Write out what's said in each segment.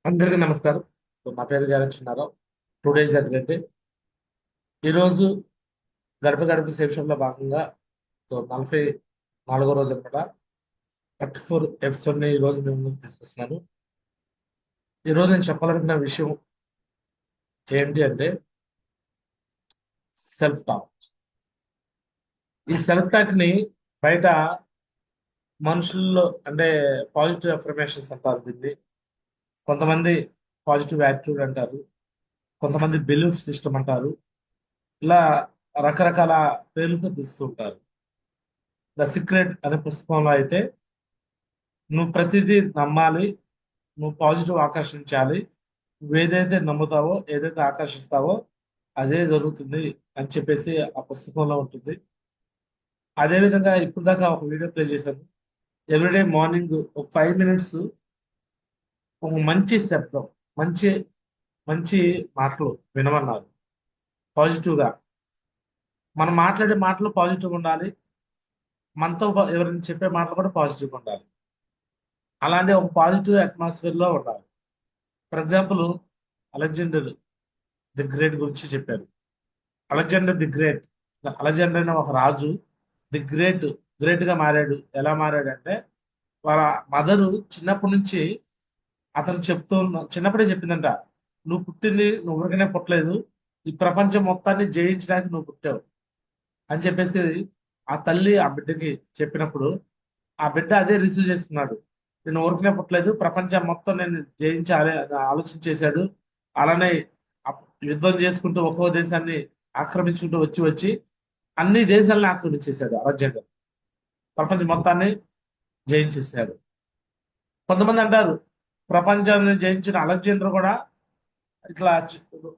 అందరికీ నమస్కారం. నా పేరు గారచ్చినారావు. 2 డేస్ గ్రేట్ డే. ఈరోజు గడప గడప సేవిషన్లో భాగంగా 44వ రోజు అనమాట. 34 ఎపిసోడ్ని ఈరోజు మేము ముందుకు తీసుకొస్తున్నాను. ఈరోజు నేను చెప్పాలనుకున్న విషయం ఏంటి అంటే సెల్ఫ్ టాక్. ఈ సెల్ఫ్ టాక్ ని బయట మనుషుల్లో అంటే పాజిటివ్ అఫర్మేషన్స్ అంటారు దీన్ని. కొంతమంది పాజిటివ్ యాటిట్యూడ్ అంటారు, కొంతమంది బిలీఫ్ సిస్టమ్ అంటారు. ఇలా రకరకాల పేర్లతో పిలుస్తూ ఉంటారు. ద సీక్రెట్ అనే పుస్తకంలో అయితే నువ్వు ప్రతిదీ నమ్మాలి, నువ్వు పాజిటివ్ ఆకర్షించాలి, నువ్వు ఏదైతే నమ్ముతావో ఏదైతే ఆకర్షిస్తావో అదే జరుగుతుంది అని చెప్పేసి ఆ పుస్తకంలో ఉంటుంది. అదే విధంగా ఇప్పుడు దాకా ఒక వీడియో ప్లే చేశాను. ఎవ్రీడే మార్నింగ్ ఒక 5 మినిట్స్ ఒక మంచి శబ్దం, మంచి మంచి మాటలు వినమన్నారు. పాజిటివ్ గా మనం మాట్లాడే మాటలు పాజిటివ్ ఉండాలి, మనతో ఎవరైనా చెప్పే మాటలు కూడా పాజిటివ్ ఉండాలి. అలాంటి ఒక పాజిటివ్ అట్మాస్ఫియర్ లో ఉండాలి. For example, Alexander the great గురించి చెప్పారు. అలెగ్జాండర్ ది గ్రేట్, అలెగ్జాండర్ అనే ఒక రాజు ది గ్రేట్ గ్రేట్ గా మారాడు. ఎలా మారాడంటే వాళ్ళ మదరు చిన్నప్పటి నుంచి అతను చిన్నప్పుడే చెప్పిందంట, నువ్వు పుట్టింది నువ్వు ఊరికనే పుట్టలేదు, ఈ ప్రపంచం మొత్తాన్ని జయించడానికి నువ్వు పుట్టావు అని చెప్పేసి ఆ తల్లి ఆ బిడ్డకి చెప్పినప్పుడు ఆ బిడ్డ అదే రిసీవ్ చేసుకున్నాడు. నేను ఊరికనే పుట్టలేదు, ప్రపంచం మొత్తం నేను జయించాలి అని ఆలోచన చేశాడు. అలానే యుద్ధం చేసుకుంటూ ఒక్కో దేశాన్ని ఆక్రమించుకుంటూ వచ్చి వచ్చి అన్ని దేశాలను ఆక్రమించేశాడు అలెగ్జాండర్. ప్రపంచం మొత్తాన్ని జయించేశాడు. కొంతమంది అంటారు ప్రపంచాన్ని జయించిన అలెగ్జాండర్ కూడా ఇట్లా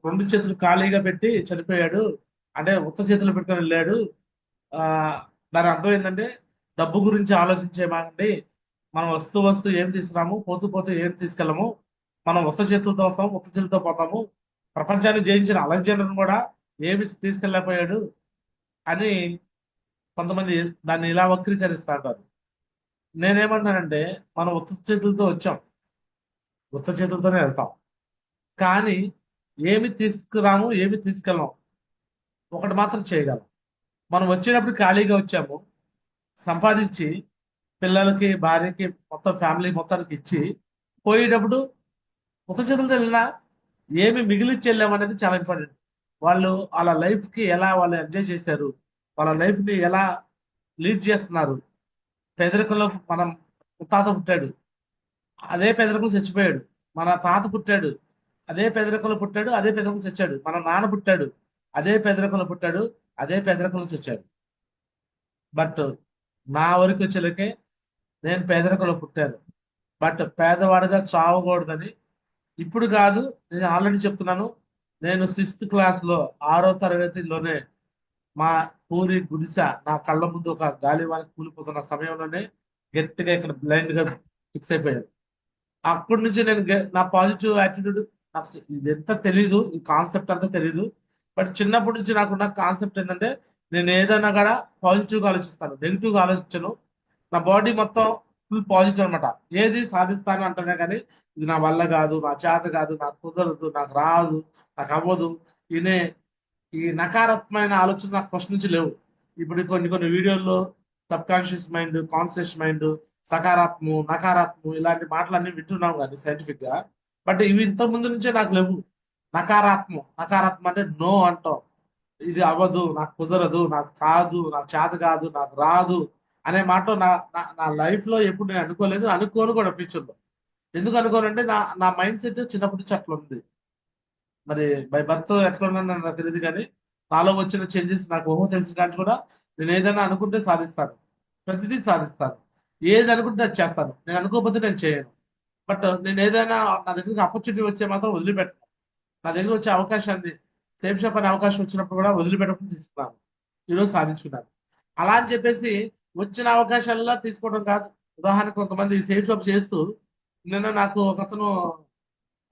2 చేతులు ఖాళీగా పెట్టి చనిపోయాడు, అంటే ఉత్త చేతులు పెట్టుకొని వెళ్ళాడు. ఆ దాని అర్థం ఏంటంటే డబ్బు గురించి ఆలోచించేమాకండి, మనం వస్తూ వస్తూ ఏం తీసుకురాము, పోతూ పోతూ ఏం తీసుకెళ్ళము, మనం ఉత్త చేతులతో వస్తాము, ఉత్త చేతులతో పోతాము. ప్రపంచాన్ని జయించిన అలెగ్జాండర్ కూడా ఏమి తీసుకెళ్ళకపోయాడు అని కొంతమంది దాన్ని ఇలా వక్రీకరిస్తా అంటారు. నేనేమంటానంటే మనం ఉత్త చేతులతో వచ్చాం, ఉత్త చేతులతోనే వెళ్తాం, కానీ ఏమి తీసుకురాము, ఏమి తీసుకెళ్ళాం, ఒకటి మాత్రం చేయగలం. మనం వచ్చేటప్పుడు ఖాళీగా వచ్చాము, సంపాదించి పిల్లలకి భార్యకి మొత్తం ఫ్యామిలీ మొత్తానికి ఇచ్చి పోయేటప్పుడు ఉత్త చేతులతో వెళ్ళినా ఏమి మిగిలిచ్చి వెళ్ళామనేది చాలా ఇంపార్టెంట్. వాళ్ళు వాళ్ళ లైఫ్ కి ఎలా వాళ్ళు ఎంజాయ్ చేశారు, వాళ్ళ లైఫ్ ని ఎలా లీడ్ చేస్తున్నారు. పేదరికంలో మనం తాత పుట్టాడు, అదే పేదరికంలో చచ్చిపోయాడు. మన తాత పుట్టాడు, అదే పేదరికంలో పుట్టాడు, అదే పేదరికంలో చచ్చాడు. మన నాన్న పుట్టాడు, అదే పేదరికంలో పుట్టాడు, అదే పేదరికంలో చచ్చాడు. బట్ నా వరకు వచ్చేలకే నేను పేదరికంలో పుట్టాను, బట్ పేదవాడిగా చావకూడదని ఇప్పుడు కాదు, నేను ఆల్రెడీ చెప్తున్నాను. నేను 6th క్లాస్ లో 6వ తరగతిలోనే మా పూరి గుడిసె నా కళ్ళ ముందు ఒక గాలివానకి కూలిపోతున్న సమయంలోనే గట్టిగా ఇక్కడ బ్లైండ్ గా ఫిక్స్ అయిపోయాను. అప్పటి నుంచి నేను నా పాజిటివ్ యాటిట్యూడ్, నాకు ఇదంతా తెలీదు, ఈ కాన్సెప్ట్ అంతా తెలీదు. బట్ చిన్నప్పటి నుంచి నాకున్న కాన్సెప్ట్ ఏంటంటే నేను ఏదైనా కూడా పాజిటివ్ గా ఆలోచిస్తాను, నెగిటివ్ గా ఆలోచించను. నా బాడీ మొత్తం ఫుల్ పాజిటివ్ అనమాట. ఏది సాధిస్తాను అంటేనే కానీ ఇది నా వల్ల కాదు, నా చేత కాదు, నాకు కుదరదు, నాకు రాదు, నాకు అవ్వదు, ఇనే ఈ నకారాత్మకమైన ఆలోచన నాకు ఫస్ట్ నుంచి లేవు. ఇప్పుడు కొన్ని కొన్ని వీడియోల్లో subconscious mind, conscious mind, సకారాత్మం, నకారాత్మం ఇలాంటి మాటలన్నీ వింటున్నాం కానీ సైంటిఫిక్ గా. బట్ ఇవి ఇంత ముందు నుంచే నాకు లేవు. నకారాత్మం, నకారాత్మం అంటే నో అంటాం, ఇది అవ్వదు, నాకు కుదరదు, నాకు కాదు, నాకు చేత కాదు, నాకు రాదు అనే మాట నా నా నా లైఫ్ లో ఎప్పుడు నేను అనుకోలేదు, అనుకోను కూడా ఫ్యూచర్ లో. ఎందుకు అనుకోనంటే నా నా మైండ్ సెట్ చిన్నప్పటి నుంచి అట్లా ఉంది. మరి బై బర్త్ ఎట్లా ఉన్నాను నాకు తెలియదు కానీ నాలో వచ్చిన చేంజెస్ నాకు ఊహ తెలిసిన కానీ కూడా నేను ఏదైనా అనుకుంటే సాధిస్తాను, ప్రతిదీ సాధిస్తాను. ఏది అనుకుంటే అది చేస్తాను, నేను అనుకోకపోతే నేను చేయను. బట్ నేను ఏదైనా నా దగ్గరికి ఆపర్చునిటీ వచ్చే మాత్రం వదిలిపెట్టాను. నా దగ్గర వచ్చే అవకాశాన్ని, సేమ్ షాప్ అనే అవకాశం వచ్చినప్పుడు కూడా వదిలిపెట్టకుండా తీసుకున్నాను. ఈరోజు సాధించుకున్నాను. అలా అని చెప్పేసి వచ్చిన అవకాశాలలో తీసుకోవడం కాదు. ఉదాహరణకు కొంతమంది సేమ్ షాప్ చేస్తూ నిన్న నాకు ఒకతను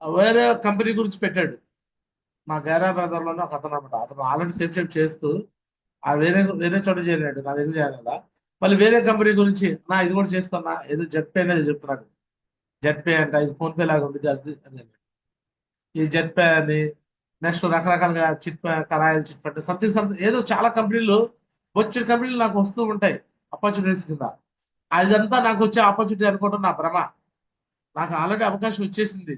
వేరే కంపెనీ గురించి పెట్టాడు. మా గైరా బ్రదర్ లోనే ఒక అతను అనమాట. అతను ఆల్రెడీ సేమ్ షాప్ చేస్తూ ఆ వేరే వేరే చోట చేరాడు, నా దగ్గర చేరాడు. మళ్ళీ వేరే కంపెనీ గురించి నా ఇది కూడా చేసుకున్నా ఏదో చెప్పి అనేది చెప్తున్నాడు. జెట్ పే అంట, ఇది ఫోన్ పే లాగా ఉంది అది అది ఈ జెట్ పే అని, నెక్స్ట్ రకరకాలుగా కరాయల్ చిట్ ఫండ్ సంథింగ్ సంథింగ్ ఏదో చాలా కంపెనీలు, వచ్చిన కంపెనీలు నాకు వస్తూ ఉంటాయి ఆపర్చునిటీస్ కింద. అదంతా నాకు వచ్చే ఆపర్చునిటీ అనుకోవడం నా భ్రమ. నాకు ఆల్రెడీ అవకాశం వచ్చేసింది.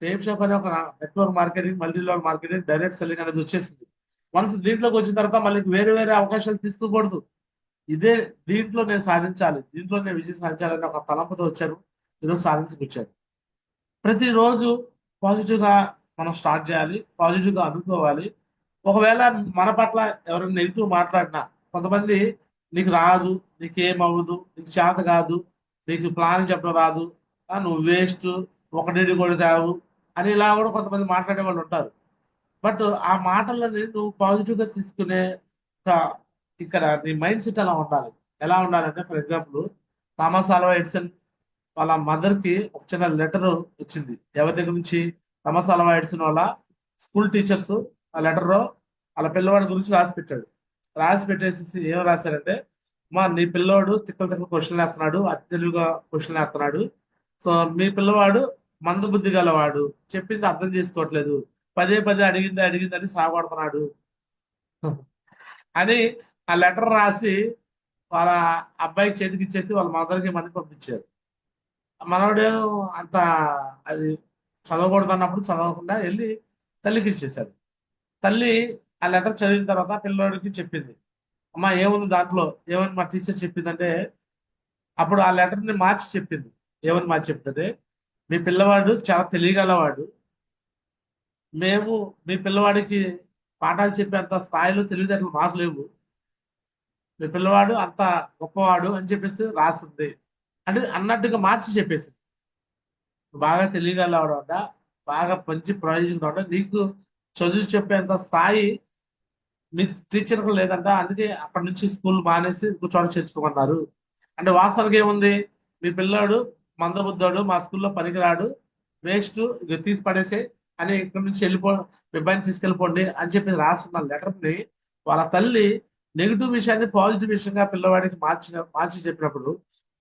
సేమ్ షాప్ అనే ఒక network marketing, multi level marketing, direct selling అనేది వచ్చేసింది. వన్స్ దీంట్లోకి వచ్చిన తర్వాత మళ్ళీ వేరే వేరే అవకాశాలు తీసుకోకూడదు. ఇదే దీంట్లో నేను సాధించాలి, దీంట్లో నేను విజయం సాధించాలని ఒక తలంపుతో వచ్చాను. ఈరోజు సాధించుకొచ్చాను. ప్రతిరోజు పాజిటివ్ గా మనం స్టార్ట్ చేయాలి, పాజిటివ్ గా అనుకోవాలి. ఒకవేళ మన పట్ల ఎవరైనా నెగిటివ్ మాట్లాడినా, కొంతమంది నీకు రాదు, నీకేం అవ్వదు, నీకు చేత కాదు, నీకు ప్లాన్ చెప్పడం రాదు, నువ్వు వేస్ట్, ఒకటి కొడతావు అని ఇలా కూడా కొంతమంది మాట్లాడే వాళ్ళు ఉంటారు. బట్ ఆ మాటలని నువ్వు పాజిటివ్ గా తీసుకునే ఒక ఇక్కడ నీ మైండ్ సెట్ అలా ఉండాలి. ఎలా ఉండాలంటే, for example, Thomas Alva Edison వాళ్ళ మదర్ కి ఒక చిన్న లెటర్ వచ్చింది. ఎవరి దగ్గర నుంచి? థామస్ ఆల్వా ఎడిసన్ వాళ్ళ స్కూల్ టీచర్స్ ఆ లెటర్ లో వాళ్ళ పిల్లవాడి గురించి రాసి పెట్టాడు. రాసి పెట్టేసి ఏం రాశారంటే, మా నీ పిల్లవాడు తిక్కల తిక్కల క్వశ్చన్లు వేస్తున్నాడు, అతి తెలివిగా క్వశ్చన్లు వేస్తున్నాడు. సో మీ పిల్లవాడు మందబుద్ధి గలవాడు, చెప్పింది అర్థం చేసుకోవట్లేదు, పదే పదే అడిగింది అడిగిందని సాగొడుతున్నాడు అని ఆ లెటర్ రాసి వాళ్ళ అబ్బాయికి చేతికి ఇచ్చేసి వాళ్ళ మదర్కి మనీ పంపించారు. మనోడు అంత అది చదవకూడదు అన్నప్పుడు చదవకుండా వెళ్ళి తల్లికి ఇచ్చేసాడు. తల్లి ఆ లెటర్ చదివిన తర్వాత పిల్లోడికి చెప్పింది. అమ్మా ఏముంది దాంట్లో, ఏమని మా టీచర్ చెప్పిందంటే, అప్పుడు ఆ లెటర్ ని మార్చి చెప్పింది. ఏమని మార్చి చెప్తుంటే, మీ పిల్లవాడు చాలా తెలియగలవాడు, మేము మీ పిల్లవాడికి పాఠాలు చెప్పేంత స్థాయిలో తెలివితేటలు మాకు లేవు, మీ పిల్లవాడు అంత గొప్పవాడు అని చెప్పేసి రాసింది అంటే అన్నట్టుగా మార్చి చెప్పేసి, బాగా తెలియగలవాడ, బాగా మంచి ప్రయోజనం నీకు చదువు చెప్పేంత స్థాయి మీ టీచర్కు లేదంట, అందుకే అక్కడి నుంచి స్కూల్ మానేసి ఇంకో చోట చేర్చుకోమన్నారు. అంటే వాస్తవానికి ఏముంది? మీ పిల్లాడు మందబుద్ధోడు, మా స్కూల్లో పనికిరాడు, వేస్ట్, ఇక తీసి పడేసే అని, ఇక్కడి నుంచి వెళ్ళిపో, మీ అబ్బాయిని తీసుకెళ్ళిపోండి అని చెప్పి రాస్తున్న లెటర్ ని వాళ్ళ తల్లి నెగిటివ్ విషయాన్ని పాజిటివ్ విషయంగా పిల్లవాడికి మార్చి చెప్పినప్పుడు,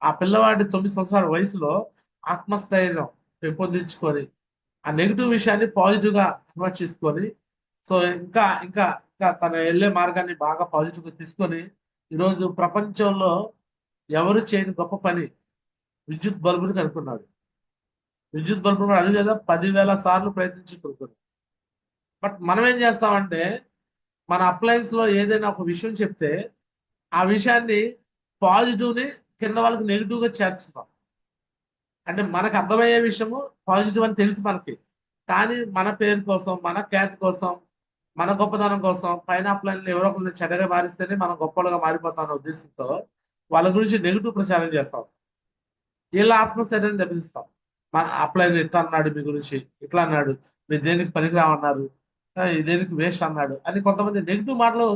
ఆ పిల్లవాడి 9 సంవత్సరాల వయసులో ఆత్మస్థైర్యం పెంపొందించుకొని ఆ నెగిటివ్ విషయాన్ని పాజిటివ్ గా కన్వర్ట్ చేసుకొని, సో ఇంకా ఇంకా ఇంకా తన వెళ్ళే మార్గాన్ని బాగా పాజిటివ్ గా తీసుకొని, ఈరోజు ప్రపంచంలో ఎవరు చేయని గొప్ప పని విద్యుత్ బల్బుని కనుక్కున్నాడు. విద్యుత్ బల్బును అది కదా 10,000 సార్లు ప్రయత్నించి కొనుక్కున్నాడు. బట్ మనం ఏం చేస్తామంటే, మన అప్లయన్స్ లో ఏదైనా ఒక విషయం చెప్తే ఆ విషయాన్ని పాజిటివ్ ని కింద వాళ్ళకి నెగిటివ్ గా చేర్చుతాం. అంటే మనకు అర్థమయ్యే విషయము పాజిటివ్ అని తెలుసు మనకి, కానీ మన పేరు కోసం, మన ఖ్యాతి కోసం, మన గొప్పతనం కోసం పైన అప్లైన్లు ఎవరో ఒకరిని చెడ్డగా మారిస్తేనే మనం గొప్పలుగా మారిపోతాం అనే ఉద్దేశంతో వాళ్ళ గురించి నెగిటివ్ ప్రచారం చేస్తాం. వీళ్ళ ఆత్మస్థైర్యాన్ని దెబ్బతీస్తాం. మన అప్లైన్ ఇట్లా అన్నాడు మీ గురించి, ఇట్లా అన్నాడు, మీరు దేనికి పనికిరామన్నారు, దేనికి వేస్ట్ అన్నాడు అని కొంతమంది నెగిటివ్ మాటలు,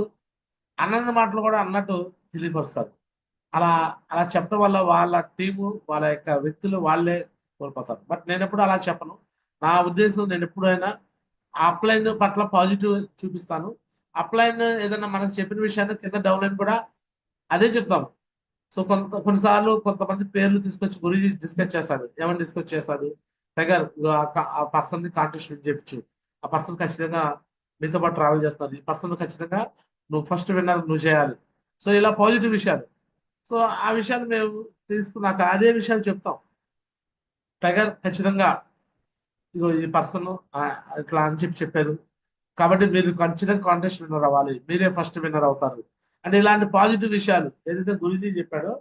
అన్న మాటలు కూడా అన్నట్టు తెలియపరుస్తారు. అలా అలా చెప్పడం వల్ల వాళ్ళ టీము, వాళ్ళ యొక్క వ్యక్తులు వాళ్ళే కోల్పోతారు. బట్ నేను ఎప్పుడు అలా చెప్పను. నా ఉద్దేశం, నేను ఎప్పుడైనా అప్లైన్ పట్ల పాజిటివ్ చూపిస్తాను. అప్లైన్ ఏదైనా మనకు చెప్పిన విషయాన్ని కింద డౌన్లైన్ కూడా అదే చెప్తాము. సో కొన్నిసార్లు కొంతమంది పేర్లు తీసుకొచ్చి గురించి డిస్కస్ చేస్తాడు. ఏమని డిస్కస్ చేస్తాడు? టైగర్, ఆ పర్సన్ ని కాంటెస్ట్ చేయించు, ఆ పర్సన్ ఖచ్చితంగా మీతో పాటు ట్రావెల్ చేస్తారు, ఈ పర్సన్ ఖచ్చితంగా నువ్వు ఫస్ట్ విన్నర్ నువ్వు చేయాలి. సో ఇలా పాజిటివ్ విషయాలు. సో ఆ విషయాన్ని మేము తీసుకున్నాక అదే విషయాలు చెప్తాం. టైగర్ ఖచ్చితంగా ఇగో ఈ పర్సన్ ఇట్లా అని చెప్పి చెప్పారు, కాబట్టి మీరు ఖచ్చితంగా కాంటెస్ట్ విన్నర్ అవ్వాలి, మీరే ఫస్ట్ విన్నర్ అవుతారు అంటే ఇలాంటి పాజిటివ్ విషయాలు ఏదైతే గురుజీ చెప్పాడో,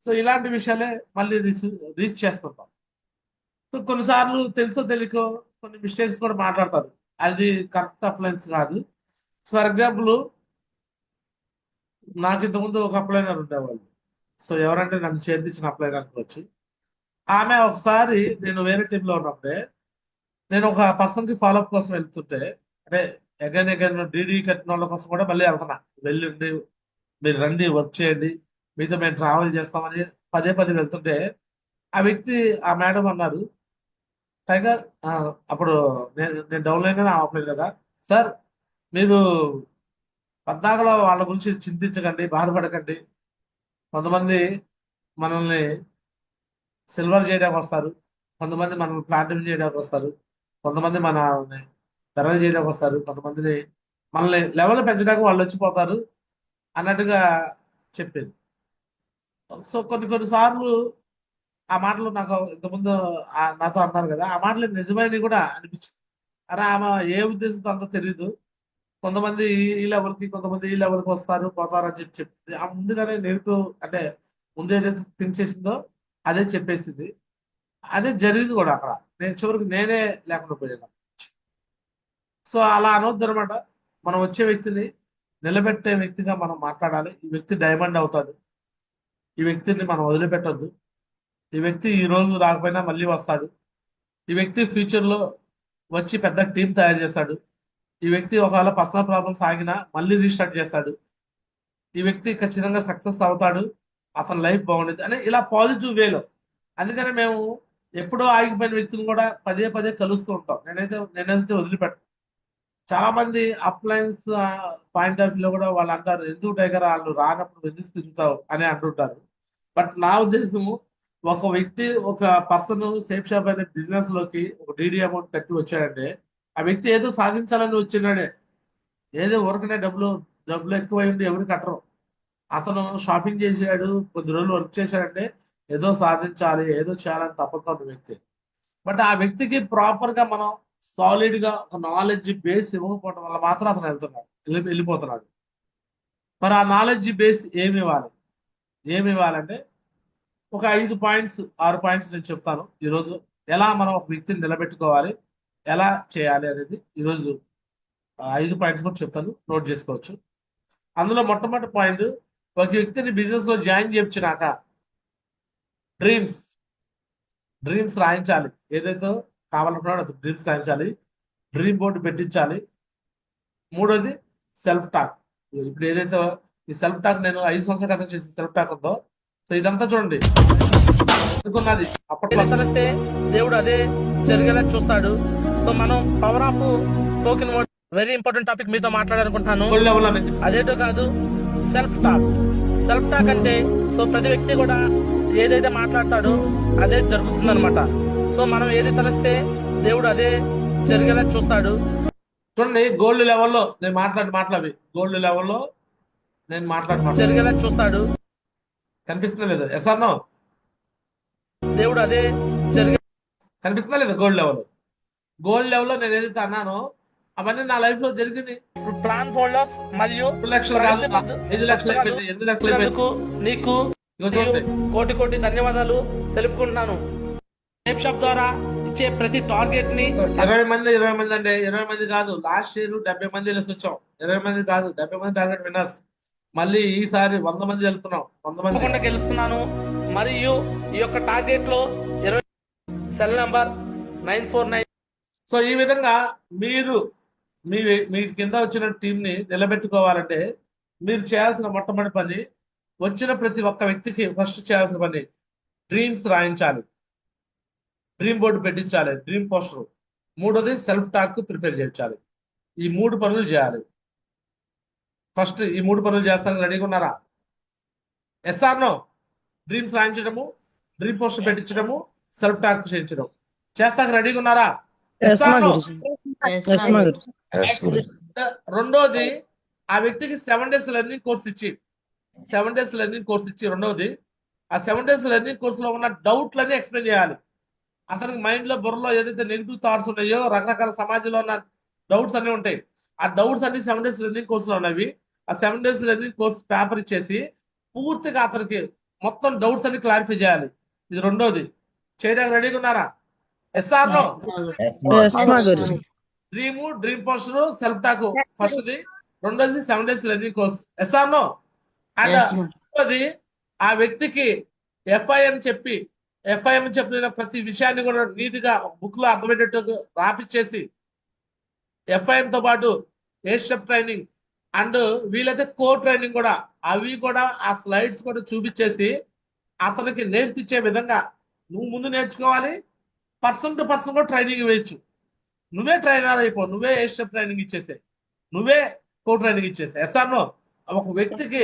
సో ఇలాంటి విషయాలే మళ్ళీ రీచ్ చేస్తుంటాం. సో కొన్నిసార్లు తెలుసో తెలియకో కొన్ని మిస్టేక్స్ కూడా మాట్లాడతారు, అది కరెక్ట్ అప్లయన్స్ కాదు. ఫర్ ఎగ్జాంపుల్, నాకు ఇంతకుముందు ఒక అప్లైనర్ ఉండేవాళ్ళు. సో ఎవరంటే నన్ను చేర్పించిన అప్లైనర్ అనుకోవచ్చు. ఆమె ఒకసారి నేను వేరే టీంలో ఉన్నప్పుడే, నేను ఒక పర్సన్ కి ఫాలోఅప్ కోసం వెళ్తుంటే, అంటే అగైన్ అగైన్ డీడీ కట్టిన వాళ్ళ కోసం కూడా మళ్ళీ వెళ్తున్నా, వెళ్ళండి మీరు రండి వర్క్ చేయండి, మీతో మేము ట్రావెల్ చేస్తామని పదే పదే వెళ్తుంటే, ఆ వ్యక్తి, ఆ మేడం అన్నారు, టైగర్, అప్పుడు నేను డౌన్ లైన్ అవ్వలేదు కదా సార్, మీరు పద్దాకలో వాళ్ళ గురించి చింతించకండి, బాధపడకండి, కొంతమంది మనల్ని సిల్వర్ చేయడానికి వస్తారు, కొంతమంది మనం ప్లాటినం చేయడానికి వస్తారు, కొంతమంది మన ధరలు చేయడానికి వస్తారు, కొంతమందిని మనల్ని లెవెల్ పెంచడానికి వాళ్ళు వచ్చిపోతారు అన్నట్టుగా చెప్పింది. సో కొన్ని కొన్ని సార్లు ఆ మాటలు నాకు ఇంతకుముందు నాతో అన్నారు కదా, ఆ మాటలు నిజమైనవి కూడా అనిపించింది. అరే ఆమె ఏ ఉద్దేశంతో అంత తెలియదు, కొంతమంది ఈ లెవెల్కి కొంతమంది ఈ లెవెల్కి వస్తారు పోతారు అని చెప్పి చెప్తుంది. ఆ ముందుగానే నెగిటివ్ అంటే ముందు ఏదైతే థింక్ చేసిందో అదే చెప్పేసింది. అదే జరిగింది కూడా అక్కడ. నేను చివరికి నేనే లేకుండా పోయాను. సో అలా అనవద్దు అనమాట. మనం వచ్చే వ్యక్తిని నిలబెట్టే వ్యక్తిగా మనం మాట్లాడాలి. ఈ వ్యక్తి డైమండ్ అవుతాడు, ఈ వ్యక్తిని మనం వదిలిపెట్టొద్దు, ఈ వ్యక్తి ఈ రోజు రాకపోయినా మళ్ళీ వస్తాడు, ఈ వ్యక్తి ఫ్యూచర్ లో వచ్చి పెద్ద టీం తయారు చేస్తాడు, ఈ వ్యక్తి ఒకవేళ పర్సనల్ ప్రాబ్లమ్స్ ఆగినా మళ్ళీ రీస్టార్ట్ చేస్తాడు, ఈ వ్యక్తి ఖచ్చితంగా సక్సెస్ అవుతాడు, అతని లైఫ్ బాగుండేది అని ఇలా పాజిటివ్ వేలో. అందుకని మేము ఎప్పుడో ఆగిపోయిన వ్యక్తిని కూడా పదే పదే కలుస్తూ ఉంటాం. నేనైతే వదిలిపెట్ట. చాలా మంది అప్లయన్స్ పాయింట్ ఆఫ్ వ్యూ లో కూడా వాళ్ళు అంటారు, ఎందుకు టైగర్ వాళ్ళు రానప్పుడు ఎందుకు తిరుగుతావు అని అంటుంటారు. బట్ నా ఉద్దేశము, ఒక వ్యక్తి ఒక పర్సన్ సేఫ్ షాప్ అనే బిజినెస్ లోకి ఒక డీడీ అమౌంట్ కట్టి వచ్చాడంటే ఆ వ్యక్తి ఏదో సాధించాలని వచ్చినాడే. ఏదో ఊరకనే డబ్బులు డబ్బులు ఎక్కువై ఉండి ఎవరు కట్టరు. అతను షాపింగ్ చేసాడు, కొద్ది రోజులు వర్క్ చేశాడంటే ఏదో సాధించాలి, ఏదో చేయాలని తప్పతో వ్యక్తి. బట్ ఆ వ్యక్తికి ప్రాపర్ గా మనం సాలిడ్ గా ఒక నాలెడ్జ్ బేస్ ఇవ్వకపోవడం వల్ల మాత్రం అతను వెళ్ళిపోతున్నాడు. మరి ఆ నాలెడ్జ్ బేస్ ఏమి ఇవ్వాలంటే ఒక 5 పాయింట్స్ 6 పాయింట్స్ నేను చెప్తాను ఈరోజు. ఎలా మనం ఒక వ్యక్తిని నిలబెట్టుకోవాలి, ఎలా చేయాలి అనేది ఈరోజు 5 పాయింట్స్ కూడా చెప్తాను, నోట్ చేసుకోవచ్చు. అందులో మొట్టమొదటి పాయింట్, ఒక వ్యక్తిని బిజినెస్ లో జాయిన్ చేయించినాక డ్రీమ్స్ డ్రీమ్స్ రాయించాలి. ఏదైతే కావాలనుకున్నాడో అది డ్రీమ్స్ రాయించాలి, డ్రీమ్ బోర్డు పెట్టించాలి. మూడోది సెల్ఫ్ టాక్. ఇప్పుడు ఏదైతే ఈ సెల్ఫ్ టాక్ నేను 5 సంవత్సరాల క్రితం చేసిన సెల్ఫ్ టాక్ ఉందో, సో ఇదంతా చూడండి అనుకున్నది అప్పట్లో. తలస్తే దేవుడు అదే జరిగేలా చూస్తాడు. సో మనం power of spoken word very important topic మీతో మాట్లాడాలనుకుంటున్నాను. గోల్డ్ లెవెల్ అనేది అదేటో కాదు, సెల్ఫ్ టాక్. సెల్ఫ్ టాక్ అంటే సో ప్రతి వ్యక్తి కూడా ఏదైతే మాట్లాడతాడో అదే జరుగుతుంది అనమాట. సో మనం ఏది తలస్తే దేవుడు అదే జరిగేలా చూస్తాడు. చూడండి, గోల్డ్ లెవెల్లో నేను మాట్లాడి గోల్డ్ లెవెల్లో నేను మాట్లాడి జరిగేలా చూస్తాడు. కనిపిస్తుందా లేదు? Yes or no? దేవుడు అదే జరిగే కనిపిస్తుందా లేదు? గోల్డ్ లెవెల్లో నేను ఏదైతే అన్నానో అవన్నీ నా లైఫ్ లో జరిగింది. ప్లాన్ హోల్డర్స్ మరియు 2 లక్షలు కాదు, 5 లక్షలు అయిపోయింది, 8 లక్షలు అయిపోయింది. నీకు ఇదిగో చూడండి. కోటి కోటి ధన్యవాదాలు తెలుపుకుంటున్నాను. సేఫ్ షాప్ ద్వారా ఇచ్చే ప్రతి టార్గెట్ ని 20 మంది అంటే 20 మంది కాదు, లాస్ట్ ఇయర్ 70 మంది వెళ్ళి వచ్చాం. 20 మంది కాదు, 70 మంది టార్గెట్ విన్నర్స్. మళ్ళీ ఈసారి 100 మంది వెళ్తున్నాం. 100 మంది తప్పకుండా గెలుస్తున్నాను. మరియు ఈ యొక్క టార్గెట్ లో 20 సెల్ నంబర్ 949. సో ఈ విధంగా మీరు మీ కింద వచ్చిన టీం ని నిలబెట్టుకోవాలంటే మీరు చేయాల్సిన మొట్టమొదటి పని, వచ్చిన ప్రతి ఒక్క వ్యక్తికి ఫస్ట్ చేయాల్సిన పని డ్రీమ్స్ రాయించాలి, డ్రీమ్ బోర్డు పెట్టించాలి, డ్రీమ్ పోస్టర్. మూడోది సెల్ఫ్ టాక్ ప్రిపేర్ చేయించాలి. ఈ 3 పనులు చేయాలి. ఫస్ట్ ఈ 3 పనులు చేస్తానికి రెడీగా ఉన్నారా? Yes or no? డ్రీమ్స్ రాయించడము, డ్రీమ్ పోస్టర్ పెట్టించడము, సెల్ఫ్ టాక్ చేయించడం. చేస్తానికి రెడీగా ఉన్నారా? Yes or no? రెండోది, ఆ వ్యక్తికి 7 డేస్ లెర్నింగ్ కోర్స్ ఇచ్చి రెండోది ఆ 7 డేస్ లెర్నింగ్ కోర్స్ లో ఉన్న డౌట్లన్నీ ఎక్స్ప్లెయిన్ చేయాలి. అతనికి మైండ్ లో బుర్రలో ఏదైతే నెగిటివ్ థాట్స్ ఉన్నాయో, రకరకాల సమాజంలో ఉన్న డౌట్స్ అన్ని ఉంటాయి. ఆ డౌట్స్ అన్ని 7 డేస్ లెర్నింగ్ కోర్స్ లో ఉన్నవి. ఆ 7 డేస్ లెర్నింగ్ కోర్స్ పేపర్ ఇచ్చేసి పూర్తిగా అతనికి మొత్తం డౌట్స్ అన్ని క్లారిఫై చేయాలి. ఇది రెండోది. చేయడానికి రెడీగా ఉన్నారా? Yes or no? Dream poster, self talk ఫస్ట్ది. రెండోది 7 days learning course. Yes or no? And మూడోది, ఆ వ్యక్తికి ఎఫ్ఐఎం చెప్పిన ప్రతి విషయాన్ని కూడా నీట్ గా బుక్ లో అర్థమయ్యేటట్టు రాపిచ్చేసి, ఎఫ్ఐఎం తో పాటు ఏ స్టెప్ ట్రైనింగ్ అండ్ వీలైతే కోర్ ట్రైనింగ్ కూడా, అవి కూడా ఆ స్లైడ్స్ కూడా చూపించేసి అతనికి నేర్పించే విధంగా నువ్వు ముందు నేర్చుకోవాలి. పర్సన్ టు పర్సన్ కూడా ట్రైనింగ్ వేయచ్చు. నువ్వే ట్రైనర్ అయిపో, నువ్వే ఏ స్టెప్ ట్రైనింగ్ ఇచ్చేసే, నువ్వే కో ట్రైనింగ్ ఇచ్చేసే. Yes or no? ఒక వ్యక్తికి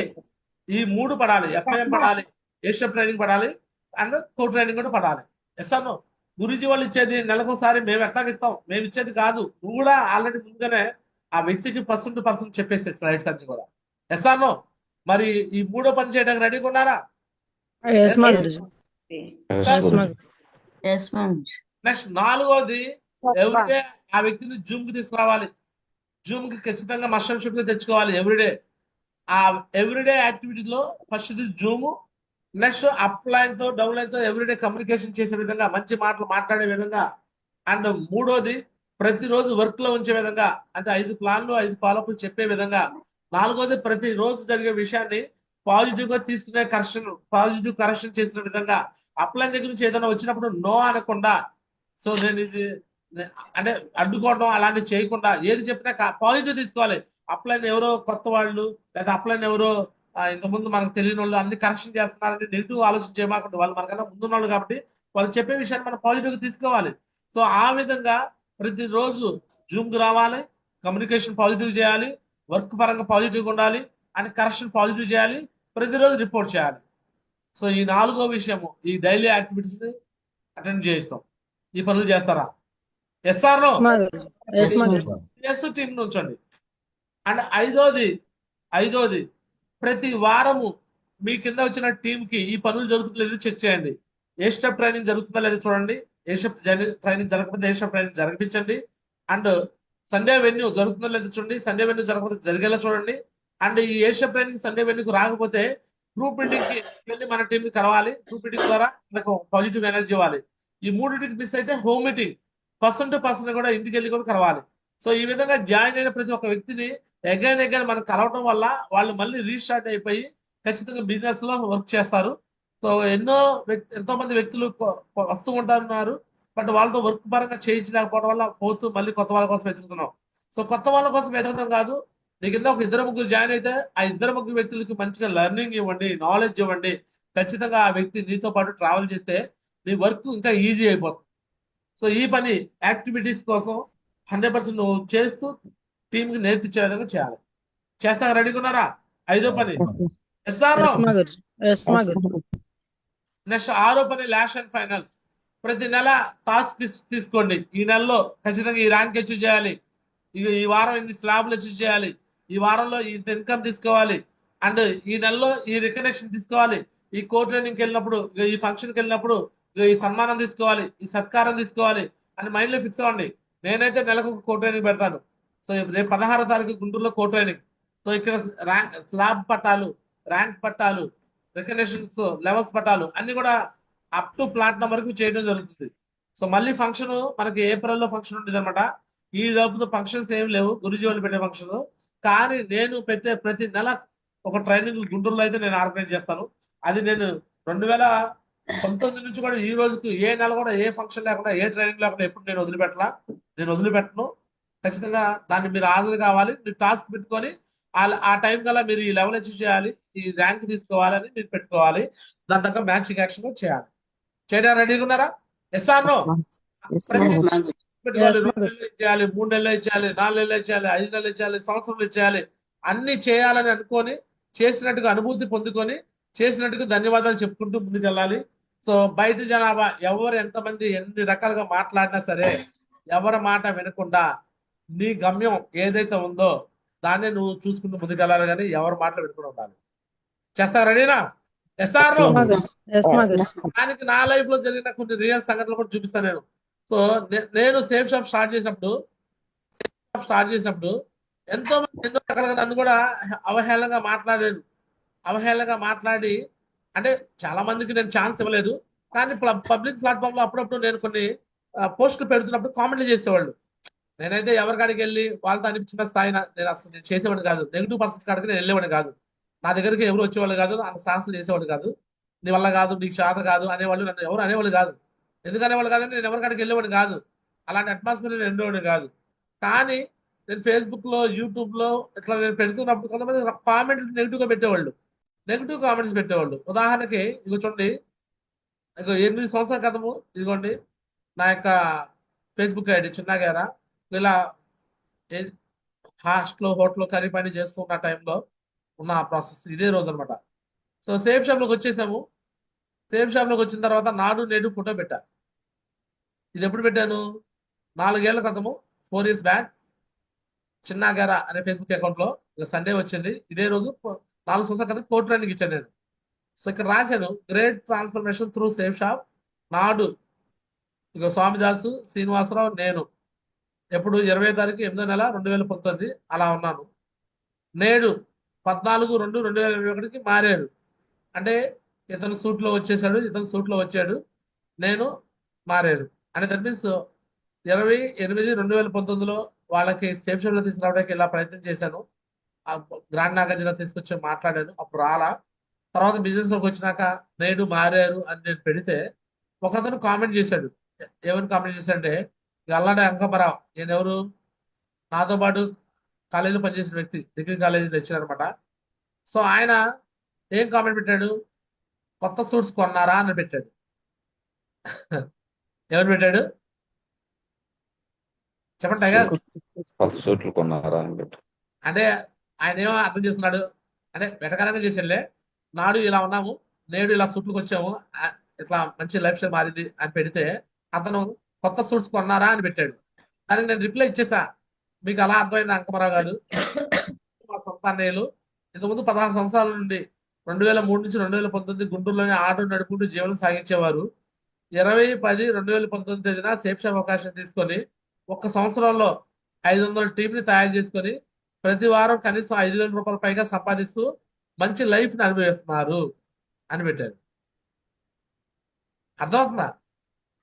ఈ 3 పడాలి. ఎఫ్ఐఎం పడాలి, ఏ స్టెప్ ట్రైనింగ్ పడాలి, అండ్ కో ట్రైనింగ్ కూడా పడాలి. Yes or no? గురూజీ వాళ్ళు ఇచ్చేది నెలకోసారి మేము ఎట్లాగ ఇస్తాం, మేము ఇచ్చేది కాదు. నువ్వు కూడా ఆల్రెడీ ముందుగానే ఆ వ్యక్తికి పర్సన్ చెప్పేసే స్లైడ్స్ అన్ని కూడా. ఎస్ఆర్నో మరి ఈ మూడో పని చేయడానికి రెడీగా ఉన్నారా? Yes, yes Maguruji. Yes, Yes, sir. Guruji. Maguruji. Yes, Maharaj. Next నాలుగోది, ఎవ్రీడే ఆ వ్యక్తిని జూమ్ కి తీసుకురావాలి. జూమ్ కి ఖచ్చితంగా మస్టర్షిప్ షిప్ కి తెచ్చుకోవాలి ఎవ్రీడే. ఆ ఎవ్రీడే యాక్టివిటీలో ఫస్ట్ ఇది జూమ్, నెక్స్ట్ అప్ లైన్ తో డౌన్ లైన్ తో ఎవ్రీడే కమ్యూనికేషన్ చేసే విధంగా, మంచి మాటలు మాట్లాడే విధంగా. అండ్ మూడోది ప్రతిరోజు వర్క్ లో ఉంచే విధంగా, అంటే 5 ప్లాన్లు 5 ఫాలోఅప్లు చెప్పే విధంగా. నాలుగోది ప్రతి రోజు జరిగే విషయాన్ని పాజిటివ్ గా తీసుకునే పాజిటివ్ కరెక్షన్ చేసిన విధంగా. అప్లైన్ దగ్గర నుంచి ఏదైనా వచ్చినప్పుడు నో అనకుండా, సో నేను ఇది అంటే అడ్డుకోవడం అలాంటివి చేయకుండా, ఏది చెప్పినా పాజిటివ్ తీసుకోవాలి. అప్లైన్ ఎవరో కొత్త వాళ్ళు, లేదా అప్లైన్ ఎవరో ఇంతకుముందు మనకు తెలియని వాళ్ళు అన్ని కరెక్షన్ చేస్తున్నారంటే నెగిటివ్ ఆలోచన చేయమాకుండా, వాళ్ళు మనకన్నా ముందున్న వాళ్ళు కాబట్టి వాళ్ళు చెప్పే విషయాన్ని మనం పాజిటివ్ గా తీసుకోవాలి. సో ఆ విధంగా ప్రతిరోజు జూమ్ కి రావాలి, కమ్యూనికేషన్ పాజిటివ్ చేయాలి, వర్క్ పరంగా పాజిటివ్గా ఉండాలి, అండ్ కరెక్షన్ పాజిటివ్ చేయాలి, ప్రతిరోజు రిపోర్ట్ చేయాలి. సో ఈ నాలుగో విషయము, ఈ డైలీ యాక్టివిటీస్ ని అటెండ్ చేస్తాం. ఈ పనులు చేస్తారా? ఎస్ఆర్ లో Yes, Maguruji. Yes, Maguruji. Yes team నుంచండి. అండ్ ఐదోది ప్రతి వారము మీ కింద వచ్చిన టీం కి ఈ పనులు జరుగుతుందో లేదో చెక్ చేయండి. ఏ స్టెప్ ట్రైనింగ్ జరుగుతుందో లేదో చూడండి. ఏ స్టెప్ ట్రైనింగ్ జరగకపోతే ఏ స్టెప్ ట్రైనింగ్ జరిపించండి. అండ్ సండే వెన్యూ జరుగుతుందో లేదో చూడండి. సండే వెన్యూ జరగకపోతే జరిగేలా చూడండి. అండ్ ఈ ఏ స్టెప్ ట్రైనింగ్ సండే వెన్యూకి రాకపోతే గ్రూప్ మీటింగ్ కి వెళ్ళి మన టీం కి కలవాలి. గ్రూప్ మీటింగ్ ద్వారా మనకు పాజిటివ్ ఎనర్జీ ఇవ్వాలి. ఈ మూడింటికి మిస్ అయితే home meeting, person to person కూడా ఇంటికి వెళ్ళి కూడా కలవాలి. సో ఈ విధంగా జాయిన్ అయిన ప్రతి ఒక్క వ్యక్తిని అగైన్ మనం కలవటం వల్ల వాళ్ళు మళ్ళీ రీస్టార్ట్ అయిపోయి ఖచ్చితంగా బిజినెస్ లో వర్క్ చేస్తారు. సో ఎంతో మంది వ్యక్తులు వస్తూ ఉంటున్నారు, బట్ వాళ్ళతో వర్క్ పరంగా చేయించలేకపోవడం వల్ల పోతూ మళ్ళీ కొత్త వాళ్ళ కోసం వెతుకుతున్నాం. సో కొత్త వాళ్ళ కోసం వెతకడం కాదు, నీ కింద ఒక 2-3 జాయిన్ అయితే ఆ 2-3 వ్యక్తులకి మంచిగా లెర్నింగ్ ఇవ్వండి, నాలెడ్జ్ ఇవ్వండి. ఖచ్చితంగా ఆ వ్యక్తి నీతో పాటు ట్రావెల్ చేస్తే నీ వర్క్ ఇంకా ఈజీ అయిపోతుంది. సో ఈ పని యాక్టివిటీస్ కోసం 100% నువ్వు చేస్తూ టీంకి నేర్పించే విధంగా చేయాలి. చేస్తాక రెడీగా ఉన్నారా? ఐదో పని yes or Yes, Maguruji. Yes, Maguruji. Next ఆరో పని లాస్ట్ అండ్ ఫైనల్. ప్రతి నెల టాస్క్ తీసుకోండి. ఈ నెలలో ఖచ్చితంగా ఈ ర్యాంక్ అచీవ్ చేయాలి, ఈ వారం ఇన్ని స్లాబ్లు అచీవ్ చేయాలి, ఈ వారంలో ఇంత ఇన్కమ్ తీసుకోవాలి, అండ్ ఈ నెలలో ఈ రికగ్నిషన్ తీసుకోవాలి, ఈ కోర్ ట్రైనింగ్కి వెళ్ళినప్పుడు, ఈ ఫంక్షన్కి వెళ్ళినప్పుడు ఈ సన్మానం తీసుకోవాలి, ఈ సత్కారం తీసుకోవాలి అని మైండ్ లో ఫిక్స్ అవ్వండి. నేనైతే నెలకు ఒక కోర్ ట్రైనింగ్ పెడతాను. సో రేపు 16వ తారీఖు గుంటూరులో కోర్ ట్రైనింగ్. సో ఇక్కడ స్లాబ్ పట్టాలు, ర్యాంక్ పట్టాలు, రికగ్నిషన్స్, లెవెల్స్ పట్టాలు అన్ని కూడా అప్ టు ప్లాటినం వరకు చేయడం జరుగుతుంది. సో మళ్ళీ ఫంక్షన్ మనకి ఏప్రిల్లో ఫంక్షన్ ఉండేది అనమాట. ఈ లోపు ఫంక్షన్స్ ఏమి లేవు, గురుజీ వాళ్ళు పెట్టే ఫంక్షన్. కానీ నేను పెట్టే ప్రతి నెల ఒక ట్రైనింగ్ గుంటూరులో అయితే నేను ఆర్గనైజ్ చేస్తాను. అది నేను 2019 నుంచి కూడా ఈ రోజుకి ఏ నెల కూడా ఏ ఫంక్షన్ లేకుండా, ఏ ట్రైనింగ్ లేకుండా ఎప్పుడు నేను వదిలిపెట్టను. ఖచ్చితంగా దాన్ని మీరు హాజరు కావాలి. మీరు టాస్క్ పెట్టుకొని ఆ టైం కల్లా మీరు ఈ లెవెల్ అచీవ్ చేయాలి, ఈ ర్యాంక్ తీసుకోవాలని మీరు పెట్టుకోవాలి. దాని తగ్గ మ్యాచింగ్ యాక్షన్ కూడా చేయాలి. చేయడానికి రెడీగా ఉన్నారా? Yes or no? పెట్టుకోవాలి. 2 నెలలు ఇచ్చేయాలి, 3 నెలలు ఇచ్చేయాలి, 4 నెలలు ఇచ్చేయాలి, 5 నెలలు ఇచ్చేయాలి, సంవత్సరంలో ఇచ్చేయాలి. అన్ని చేయాలని అనుకొని, చేసినట్టుగా అనుభూతి పొందుకొని, చేసినట్టుగా ధన్యవాదాలు చెప్పుకుంటూ ముందుకెళ్ళాలి. సో బయట జనాభా ఎవరు ఎంతమంది ఎన్ని రకాలుగా మాట్లాడినా సరే ఎవరి మాట వినకుండా నీ గమ్యం ఏదైతే ఉందో దాన్ని నువ్వు చూసుకుంటూ ముందుకెళ్ళాలి, కానీ ఎవరి మాటలు వినకుండా ఉండాలి. చేస్తా రెడీనా? Yes or Yes, Maguruji. దానికి నా లైఫ్ లో జరిగిన కొన్ని రియల్ సంఘటనలు కూడా చూపిస్తాను నేను. సో నేను సేఫ్ షాప్ స్టార్ట్ చేసినప్పుడు ఎంతో మంది ఎన్నో రకాలుగా నన్ను కూడా అవహేళనగా మాట్లాడి, అంటే చాలా మందికి నేను ఛాన్స్ ఇవ్వలేదు. కానీ పబ్లిక్ ప్లాట్ఫామ్ లో అప్పుడప్పుడు నేను కొన్ని పోస్టులు పెడుతున్నప్పుడు కామెంట్లు చేసేవాళ్ళు. నేనైతే ఎవరికాడికి వెళ్ళి వాళ్ళతో అనిపించిన స్థాయి నేను అసలు నేను చేసేవాడిని కాదు. నెగిటివ్ పర్సన్స్ కాడికి నేను వెళ్ళేవాడిని కాదు. నా దగ్గరికి ఎవరు వచ్చేవాళ్ళు కాదు, అంత సాహసం చేసేవాడు కాదు. నీ వల్ల కాదు, నీకు శాత కాదు అనేవాళ్ళు, నన్ను ఎవరు అనేవాళ్ళు కాదు. ఎందుకు అనేవాళ్ళు కాదని నేను ఎవరికాడికి వెళ్ళేవాడిని కాదు. అలాంటి అట్మాస్ఫియర్ నేను వెళ్ళేవాడిని కాదు. కానీ నేను ఫేస్బుక్ లో, యూట్యూబ్ లో ఇట్లా నేను పెడుతున్నప్పుడు కొంతమంది కామెంట్లు నెగిటివ్ గా పెట్టేవాళ్ళు, నెగిటివ్ కామెంట్స్ పెట్టేవాళ్ళు. ఉదాహరణకి ఇగో చూడండి, 8 సంవత్సరాల క్రితము ఇదిగోండి నా యొక్క ఫేస్బుక్ ఐడి చిన్నగారా. ఇలా హోటల్ కర్రీ పని చేస్తూ ఉన్న టైంలో ఉన్న ప్రాసెస్ ఇదే రోజు అనమాట. సో సేఫ్ షాప్ లోకి వచ్చేసాము. సేఫ్ షాప్ లోకి వచ్చిన తర్వాత నాడు నేడు ఫోటో పెట్టా. ఇది ఎప్పుడు పెట్టాను? 4 ఏళ్ల క్రితము, 4 years బ్యాక్, చిన్నాగార అనే ఫేస్బుక్ అకౌంట్ లో సండే వచ్చింది. ఇదే రోజు 4 సంవత్సరాల క్రితం కోర్టు రన్నింగ్ ఇచ్చాను నేను. సో ఇక్కడ రాశాను, great transformation through safe shop. నాడు ఇక స్వామిదాసు, శ్రీనివాసరావు, నేను ఎప్పుడు 20వ తారీఖు 8వ నెల 2019 అలా ఉన్నాను. నేడు 14/2/2021కి మారాడు. అంటే ఇతను సూట్ లో వచ్చేసాడు, ఇతను సూట్ లో వచ్చాడు, నేను మారాను. అంటే దట్ మీన్స్ 28/2019లో వాళ్ళకి సేఫ్ షాప్ లో తీసుకురావడానికి ఇలా ప్రయత్నం చేశాను. ఆ గ్రాండ్ నాగార్జున తీసుకొచ్చి మాట్లాడాను, అప్పుడు రాలా. తర్వాత బిజినెస్ లోకి వచ్చినాక నేడు మారారు అని నేను పెడితే ఒకతను కామెంట్ చేశాడు. ఏమని కామెంట్ చేశాడంటే, అల్లాడే అంకమరావు, నేను ఎవరు, నాతో పాటు కాలేజీలో పనిచేసిన వ్యక్తి, డిగ్రీ కాలేజీ లెక్చరర్ అనమాట. సో ఆయన ఏం కామెంట్ పెట్టాడు, కొత్త సూట్స్ కొన్నారా అని పెట్టాడు. ఎవరు పెట్టాడు చెప్పండి టైగర్. కొత్త సూట్లు కొన్నారా అని పెట్టు. అంటే ఆయన ఏమో అర్థం చేస్తున్నాడు అంటే వెటకారంగా చేసేళ్ళే, నాడు ఇలా ఉన్నాము, నేడు ఇలా సూట్లకు వచ్చాము, ఇట్లా మంచి లైఫ్ స్టైల్ మారింది అని పెడితే అతను కొత్త సూట్స్ కొన్నారా అని పెట్టాడు. దానికి నేను రిప్లై ఇచ్చేసా, మీకు అలా అర్థమైంది అంకమరావు గారు, మా సొంత అన్నయ్యలు ఇంతకుముందు 16 సంవత్సరాల నుండి 2003 నుంచి 2019 గుంటూరులోనే ఆటో నడుపుకుంటూ జీవనం సాగించేవారు. 20/10/2019 తేదీన సేఫ్ షాప్ అవకాశం తీసుకొని 1 సంవత్సరంలో 500 టీంని తయారు చేసుకొని ప్రతి వారం కనీసం 5,000 రూపాయల పైగా సంపాదిస్తూ మంచి లైఫ్ ని అనుభవిస్తున్నారు అని పెట్టాడు. అర్థమవుతుందా?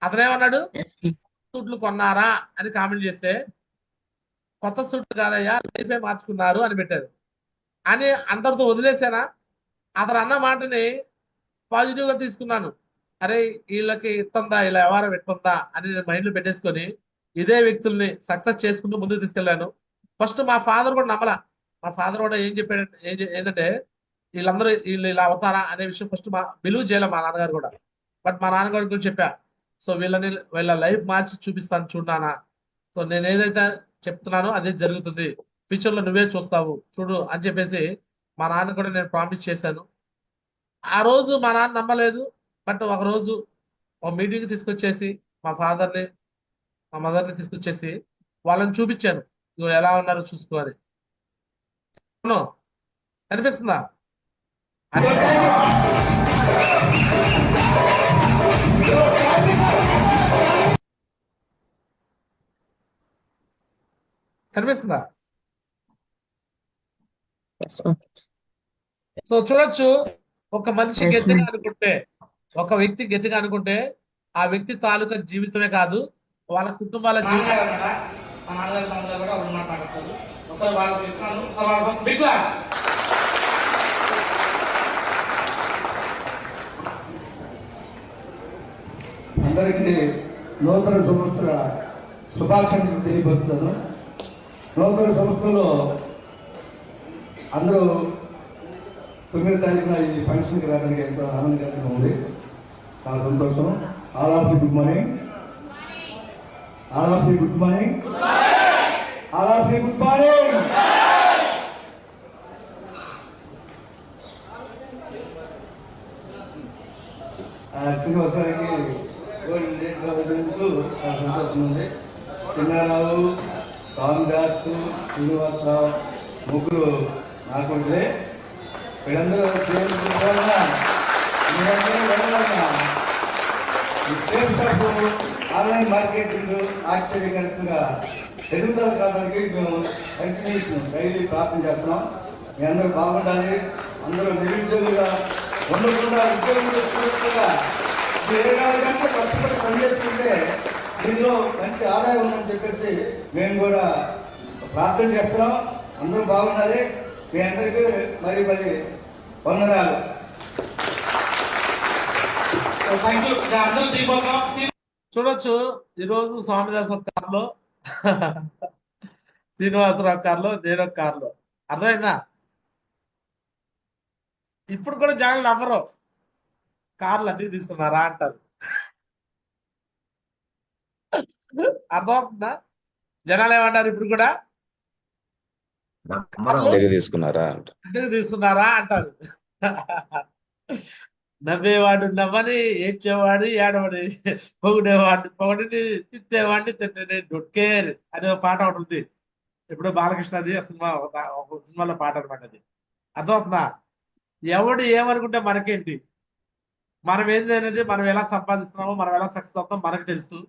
అతనేమన్నాడు, సూట్లు కొన్నారా అని కామెంట్ చేస్తే, కొత్త సూట్లు కాదయ్యా లైఫే మార్చుకున్నారు అని పెట్టారు. అని అందరితో వదిలేసానా? అతను అన్న మాటని పాజిటివ్ గా తీసుకున్నాను. అరే వీళ్ళకి ఇస్తుందా, ఇలా వ్యవహారం ఎట్టుందా అని నేను మైండ్ లో పెట్టేసుకొని ఇదే వ్యక్తుల్ని సక్సెస్ చేసుకుంటూ ముందుకు తీసుకెళ్లాను. ఫస్ట్ మా ఫాదర్ కూడా నమ్మలా. మా ఫాదర్ కూడా ఏం చెప్పాడు, ఏంటంటే వీళ్ళు ఇలా అవుతారా అనే విషయం ఫస్ట్ బిలీవ్ చేయలే మా నాన్నగారు కూడా. బట్ మా నాన్నగారి గురించి చెప్పా, సో వీళ్ళ లైఫ్ మార్చి చూపిస్తాను చూడానా, సో నేను ఏదైతే చెప్తున్నానో అదే జరుగుతుంది, ఫ్యూచర్ లో నువ్వే చూస్తావు చూడు అని చెప్పేసి మా నాన్న కూడా నేను ప్రామిస్ చేశాను. ఆ రోజు మా నాన్న నమ్మలేదు. బట్ ఒక రోజు ఒక మీటింగ్ తీసుకొచ్చేసి మా ఫాదర్ని, మా మదర్ని తీసుకొచ్చేసి వాళ్ళని చూపించాను, నువ్వు ఎలా ఉన్నారో చూసుకో అని. అవును, కనిపిస్తుందా? కనిపిస్తుందా? సో చూడొచ్చు, ఒక మనిషి గట్టిగా అనుకుంటే, ఒక వ్యక్తి గట్టిగా అనుకుంటే ఆ వ్యక్తి తాలూకా జీవితమే కాదు, వాళ్ళ కుటుంబాల జీవితం. మా నాన్నగారు తమ్ముడు కూడా వాళ్ళు మాట్లాడతారు. ఒకసారి వాళ్ళకి ఇస్తున్నాను, ఒకసారి వాళ్ళ కోసం బిగ్ క్లాస్. అందరికీ నూతన సంవత్సర శుభాకాంక్షలు తెలియపరుస్తాను. నూతన సంవత్సరంలో అందరూ 9వ తారీఖున ఈ ఫంక్షన్కి రావడానికి ఎంతో ఆనందకరంగా ఉంది, చాలా సంతోషం. All of you good morning, all of you good morning, all of you good morning. శ్రీనివాసరావుకి గోల్డెన్ డేట్ రావడానికి చాలా సంతోషం ఉంది. చిన్నారావు, స్వామిదాసు, శ్రీనివాసరావు ముగ్గురు నాకుంటే వీళ్ళందరూ ఆన్లైన్ మార్కెటింగ్ ఆశ్చర్యకరంగా ఎదుగుదల కావడానికి మేము కంటిన్యూషన్ డైలీ ప్రార్థన చేస్తున్నాం. మీ అందరూ బాగుండాలి, అందరూ నిరుద్యోగులుగా ఉండకుండా ఉద్యోగం చేసుకున్నట్టుగా 24 గంటలు కష్టపడి పనిచేసుకుంటే దీనిలో మంచి ఆదాయం ఉందని చెప్పేసి మేము కూడా ప్రార్థన చేస్తున్నాం. అందరూ బాగుండాలి. మీ అందరికీ మరి వందనాలు. చూడొచ్చు, ఈరోజు స్వామిదాస్ ఒక కార్లో, శ్రీనివాసరావు కార్లో, నేను ఒక కార్లో. అర్థమైందా? ఇప్పుడు కూడా జనాలు నమ్మరు, కార్లు అద్దెకి తీసుకున్నారా అంటారు. అర్థమవుతుందా? జనాలు ఏమంటారు ఇప్పుడు కూడా, అద్దెకి తీసుకున్నారా అంట. అద్దెకి తీసుకున్నారా అంటారు. నవ్వేవాడు నవ్వని, ఏడ్చేవాడు ఏడవని, పొగిడేవాడు పొగడిని, తిట్టేవాడిని తిట్టని, డోంట్ కేర్ అనే ఒక పాట ఒకటి ఉంది. ఇప్పుడు బాలకృష్ణది ఆ సినిమా ఒక సినిమాలో పాట అనమాట అది. అర్థమవుతుందా? ఎవడు ఏమనుకుంటే మనకేంటి? మనం ఏంది అనేది, మనం ఎలా సంపాదిస్తున్నామో, మనం ఎలా సక్సెస్ అవుతాం మనకు తెలుసు.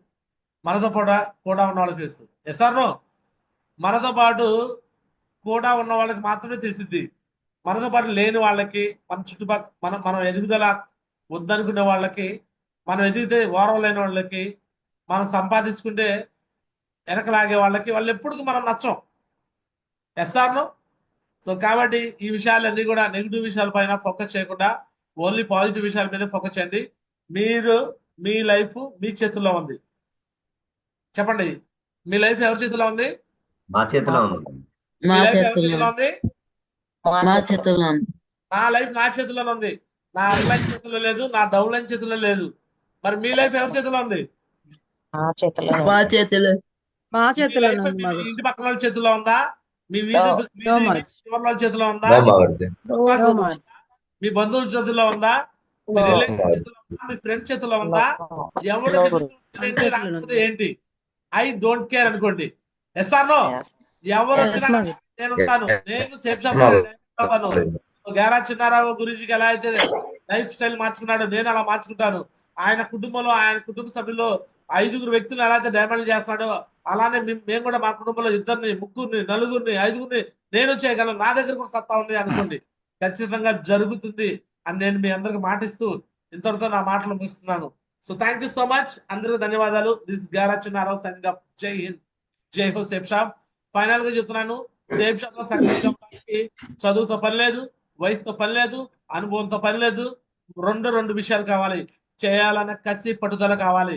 మనతో కూడా కూడా ఉన్న వాళ్ళకి తెలుసు. Yes or no? మనతో పాటు కూడా ఉన్న వాళ్ళకి మాత్రమే తెలిసిద్ది. మనతో పాటు లేని వాళ్ళకి, మన చుట్టుపక్కల మనం ఎదుగుదల వద్దనుకునే వాళ్ళకి, మనం ఎదిగితే ఓరం లేని వాళ్ళకి, మనం సంపాదించుకుంటే వెనకలాగే వాళ్ళకి, వాళ్ళు ఎప్పుడు మనం నచ్చం. Yes or no? సో కాబట్టి ఈ విషయాలన్నీ కూడా నెగిటివ్ విషయాల పైన ఫోకస్ చేయకుండా ఓన్లీ పాజిటివ్ విషయాల మీద ఫోకస్ చేయండి. మీరు, మీ లైఫ్ మీ చేతుల్లో ఉంది. చెప్పండి, మీ లైఫ్ ఎవరి చేతిలో ఉంది? మా చేతిలో ఉంది. మీ మా లైఫ్ ఎవరి చేతుల్లో చేతిలో ఉంది? మా చేతుల్లో ఉంది. నా లైఫ్ నా చేతిలోనే ఉంది. నా అప్లైన్ చేతిలో లేదు, నా డౌన్ లైన్ చేతిలో లేదు. మరి మీ లైఫ్ ఎవరి చేతిలో ఉంది? మా చేతిలో మా మీ చేతిలోనే లైఫ్ ఉంది మీ మాకు. ఇంటి పక్కన వాళ్ళ చేతిలో ఉందా? మీ వీధి డోమర్ చివరి వాళ్ళ చేతిలో ఉందా? బాబర్ది డోమర్ మీ బంధువుల చేతిలో ఉందా? మీ రిలేటివ్ చేతిలో ఉందా? మీ ఫ్రెండ్ చేతిలో ఉందా? ఎవడు మన చేతిలోనే ఉంది. ఏంటి? ఐ డోంట్ కేర్ అనుకోండి. Yes or no? ఎవరు Yes, వచ్చినా మాకు. నేను ఉంటాను. నేను సేఫ్ షాప్ ఉంటాను. గారా చిన్నారావు గురించి ఎలా అయితే లైఫ్ స్టైల్ మార్చుకున్నాడో నేను అలా మార్చుకుంటాను. ఆయన కుటుంబంలో, ఆయన కుటుంబ సభ్యుల్లో 5 వ్యక్తులు ఎలా అయితే డైమండ్ చేస్తున్నాడో, అలానే మేము కూడా మా కుటుంబంలో 2, 3, 4, 5 నేను చేయగలను. నా దగ్గర కూడా సత్తా ఉంది అనుకోండి. ఖచ్చితంగా జరుగుతుంది అని నేను మీ అందరికి మాటిస్తూ ఇంతటితో నా మాటలు ముగిస్తున్నాను. So thank you so much. అందరికీ ధన్యవాదాలు. దిస్ గారా చిన్నారావు సైనింగ్ ఆఫ్. జై హింద్, జై హో సేఫ్ షాప్. ఫైనల్ గా చెప్తున్నాను, సేఫ్ షాప్ లో సక్సెస్ అవ్వడానికి చదువుతో పని లేదు, వయసుతో పని లేదు, అనుభవంతో పని లేదు. రెండు విషయాలు కావాలి. చేయాలన్న కసి పట్టుదల కావాలి.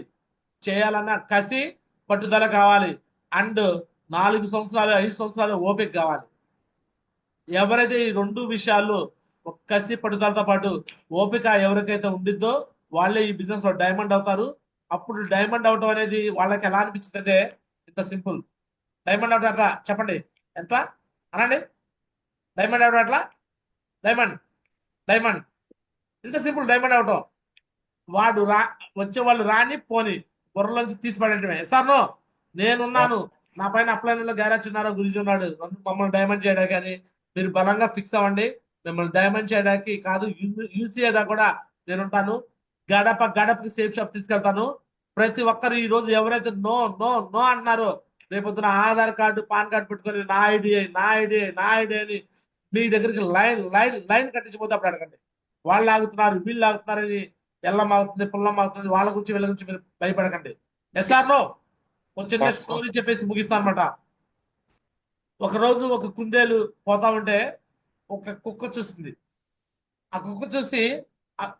చేయాలన్న కసి పట్టుదల కావాలి. అండ్ 4 సంవత్సరాలు 5 సంవత్సరాలు ఓపిక కావాలి. ఎవరైతే ఈ 2 విషయాలు, ఒక కసి పట్టుదలతో పాటు ఓపిక ఎవరికైతే ఉండిద్దో వాళ్ళే ఈ బిజినెస్ లో డైమండ్ అవుతారు. అప్పుడు డైమండ్ అవటం అనేది వాళ్ళకి ఎలా అనిపించింది అంటే, ఇంత సింపుల్. డైమండ్ అవటం ఎట్లా చెప్పండి? ఎంత అనండి? డైమండ్ అవటం ఎట్లా? డైమండ్ డైమండ్ ఇంత సింపుల్. డైమండ్ అవటం వాడు వచ్చే వాళ్ళు రాని పోని బుర్రలోంచి తీసి పడేయటమే. సార్ నో, నేనున్నాను. నా పైన అప్లైన్ గ్యారేజ్ చిన్నారో గురించి ఉన్నాడు మమ్మల్ని డైమండ్ చేయడానికి. అని మీరు బలంగా ఫిక్స్ అవ్వండి. మిమ్మల్ని డైమండ్ చేయడానికి కాదు, యూసీఏ దా కూడా నేను ఉంటాను. గడప గడపకి సేఫ్ షాప్ తీసుకెళ్తాను. ప్రతి ఒక్కరు ఈ రోజు ఎవరైతే నో నో నో అంటున్నారో, రేపొద్దున ఆధార్ కార్డు, పాన్ కార్డు పెట్టుకొని నా ఐడియా నా ఐడియా నా ఐడియా అని మీ దగ్గరికి లైన్ లైన్ లైన్ కట్టించిపోతే అప్పుడు అడగండి. వాళ్ళు ఆగుతున్నారు, వీళ్ళు ఆగుతున్నారని, ఎల్లం ఆగుతుంది, పుల్లం ఆగుతుంది, వాళ్ళ గురించి వీళ్ళ గురించి మీరు భయపడకండి. Yes or no? ఒక చిన్న స్టోరీ చెప్పేసి ముగిస్తాను అనమాట. ఒక రోజు ఒక కుందేలు పోతా ఉంటే ఒక కుక్క చూసింది. ఆ కుక్క చూసి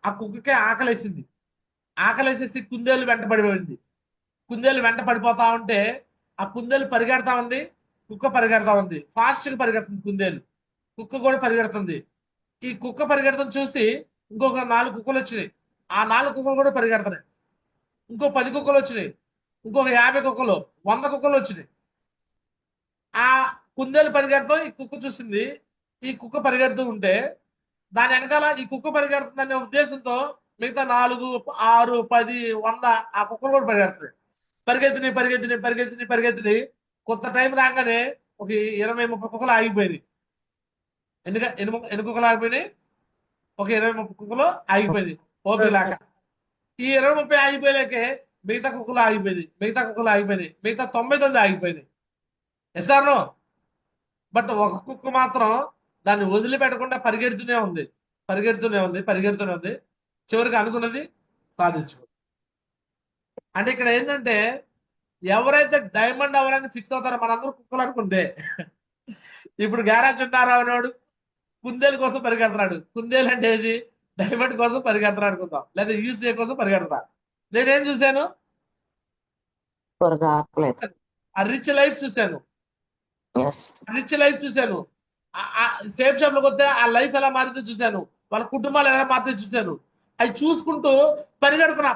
ఆ కుక్కకే ఆకలేసింది. ఆకలేసేసి కుందేలు వెంట పడిపోయింది. కుందేలు వెంట పడిపోతా ఉంటే ఆ కుందేలు పరిగెడతా ఉంది, కుక్క పరిగెడతా ఉంది. ఫాస్ట్ గా పరిగెడుతుంది కుందేలు, కుక్క కూడా పరిగెడుతుంది. ఈ కుక్క పరిగెడతం చూసి ఇంకొక 4 కుక్కలు వచ్చినాయి. ఆ 4 కుక్కలు కూడా పరిగెడుతున్నాయి. ఇంకో 10 కుక్కలు వచ్చినాయి. ఇంకొక 50 కుక్కలు, 100 కుక్కలు వచ్చినాయి. ఆ కుందేలు పరిగెడతాం ఈ కుక్క చూసింది. ఈ కుక్క పరిగెడుతూ ఉంటే దాని వెనకాల ఈ కుక్క పరిగెడుతుందనే ఉద్దేశంతో మిగతా 4, 6, 10, 100 ఆ కుక్కలు కూడా పరిగెడుతున్నాయి. పరిగెత్తిని కొంత టైం రాగానే ఒక 20, 30 కుక్కలు ఆగిపోయినాయి. ఎన్ని కుక్కలు ఆగిపోయినాయి? ఒక 20, 30 కుక్కలు ఆగిపోయినాయి ఓపిక లేక. ఈ 20, 30 ఆగిపోయాకే మిగతా కుక్కలు ఆగిపోయినాయి. మిగతా 99 ఆగిపోయినాయి. SR no? బట్ ఒక కుక్క మాత్రం దాన్ని వదిలిపెట్టకుండా పరిగెడుతూనే ఉంది. చివరికి అనుకున్నది సాధించుకుంది. అంటే ఇక్కడ ఏంటంటే, ఎవరైతే డైమండ్ అవ్వాలని ఫిక్స్ అవుతారో, మనందరూ కుక్కలు అనుకుంటే, ఇప్పుడు గ్యారేజ్ ఉన్నారా అనేవాడు కుందేలు కోసం పరిగెడుతున్నాడు. కుందేలు అంటే ఏది? డైమండ్ కోసం పరిగెడుతున్నాడు అనుకుందాం, లేదా యూసీఏ కోసం పరిగెడతా. నేనేం చూశాను? ఆ రిచ్ లైఫ్ చూశాను. సేఫ్ షాప్ లోకి వస్తే ఆ లైఫ్ ఎలా మారితే చూశాను. వాళ్ళ కుటుంబాలు ఎలా మారితే చూశాను. అవి చూసుకుంటూ పరిగెడుతున్నా.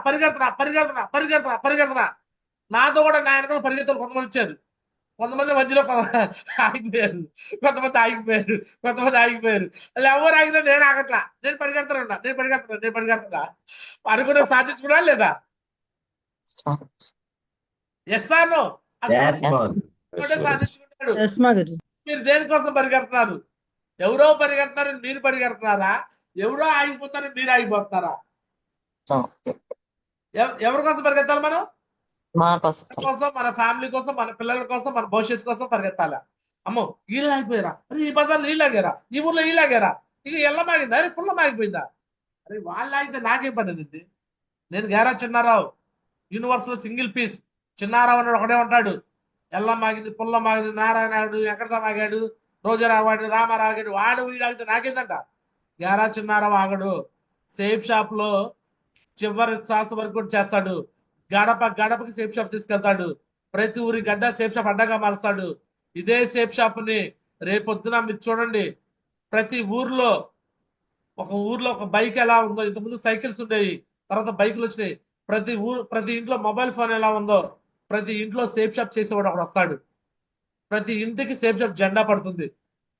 నాతో కూడా నా వెనకాల పరిగెత్తులు కొంతమంది వచ్చారు. కొంతమంది మధ్యలో ఆగిపోయారు, కొంతమంది ఆగిపోయారు, కొంతమంది ఆగిపోయారు. వాళ్ళు ఎవరు ఆగినా నేను ఆగట్లా, నేను పరిగెడుతున్నా అనుకున్న సాధించుకున్నా లేదా? Yes or no? Yes, boss. సాధించుకుంటాడు. ఎస్ మా గురు. మీరు దేనికోసం పరిగెడుతున్నారు? ఎవరో పరిగెడుతున్నారు, మీరు పరిగెడుతున్నారా? ఎవరో ఆగిపోతారు, మీరు ఆగిపోతున్నారా? ఎవరి కోసం పరిగెత్తాలి మనం? మన కోసం, మన ఫ్యామిలీ కోసం, మన పిల్లల కోసం, మన భవిష్యత్తు కోసం పరిగెత్తాలి. అమ్మో వీళ్ళు ఆగిపోయారా, అరే ఈ బజార్లో వీళ్ళు ఆగారా, ఈ ఊర్లో వీళ్ళు ఆగారా, ఇక ఎల్లమాగిందా, అరే పుల్లమాగిపోయిందా, అరే వాళ్ళు ఆగితే నాకేం పడింది? నేను గేరా చిన్నారావు, యూనివర్స్ లో సింగిల్ పీస్. చిన్నారావు అన్నాడు ఒకడే ఉంటాడు. ఎల్లమాగింది, పుల్లమాగింది, నారాయణ ఆగాడు, వెంకటరామ ఆగాడు, రోజారావు ఆగాడు, రామారావు ఆగాడు, వాడు వీడు ఆగితే నాకేందంట? గేరా చిన్నారావు ఆగడు. సేఫ్ షాప్ లో చివరి శ్వాస వరకు కూడా చేస్తాడు. గడపకి సేఫ్ షాప్ తీసుకెళ్తాడు. ప్రతి ఊరి గడ్డ సేఫ్ షాప్ అడ్డగా మారుస్తాడు. ఇదే సేఫ్ షాప్ ని రేపొద్దున మీరు చూడండి, ప్రతి ఊర్లో ఒక బైక్ ఎలా ఉందో, ఇంతకుముందు సైకిల్స్ ఉండేవి, తర్వాత బైకులు వచ్చినాయి. ప్రతి ఇంట్లో మొబైల్ ఫోన్ ఎలా ఉందో, ప్రతి ఇంట్లో సేఫ్ షాప్ చేసేవాడు ఒకడు వస్తాడు. ప్రతి ఇంటికి సేఫ్ షాప్ జెండా పడుతుంది.